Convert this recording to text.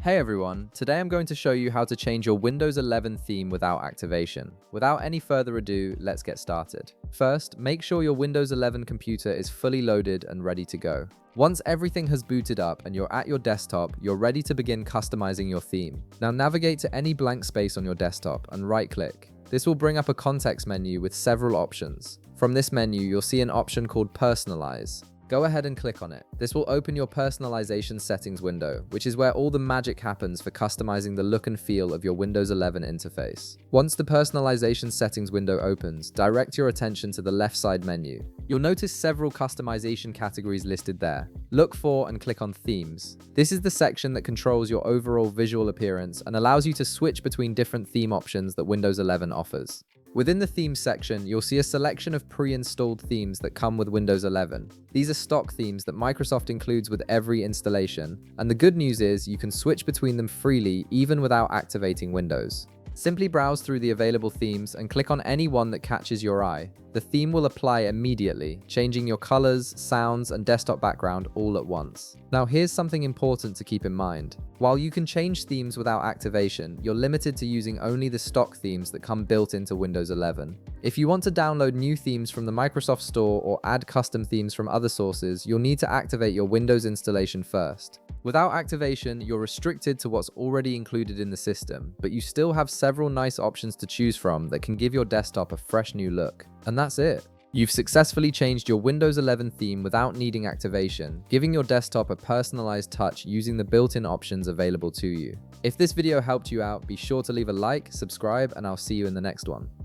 Hey everyone, today I'm going to show you how to change your Windows 11 theme without activation. Without any further ado, let's get started. First, make sure your Windows 11 computer is fully loaded and ready to go. Once everything has booted up and you're at your desktop, you're ready to begin customizing your theme. Now navigate to any blank space on your desktop and right-click. This will bring up a context menu with several options. From this menu, you'll see an option called personalize. Go ahead and click on it. This will open your personalization settings window, which is where all the magic happens for customizing the look and feel of your Windows 11 interface. Once the personalization settings window opens, direct your attention to the left side menu. You'll notice several customization categories listed there. Look for and click on Themes. This is the section that controls your overall visual appearance and allows you to switch between different theme options that Windows 11 offers. Within the Themes section, you'll see a selection of pre-installed themes that come with Windows 11. These are stock themes that Microsoft includes with every installation, and the good news is you can switch between them freely even without activating Windows. Simply browse through the available themes and click on any one that catches your eye. The theme will apply immediately, changing your colors, sounds, and desktop background all at once. Now here's something important to keep in mind. While you can change themes without activation, you're limited to using only the stock themes that come built into Windows 11. If you want to download new themes from the Microsoft Store or add custom themes from other sources, you'll need to activate your Windows installation first. Without activation, you're restricted to what's already included in the system, but you still have several nice options to choose from that can give your desktop a fresh new look. And that's it. You've successfully changed your Windows 11 theme without needing activation, giving your desktop a personalized touch using the built-in options available to you. If this video helped you out, be sure to leave a like, subscribe, and I'll see you in the next one.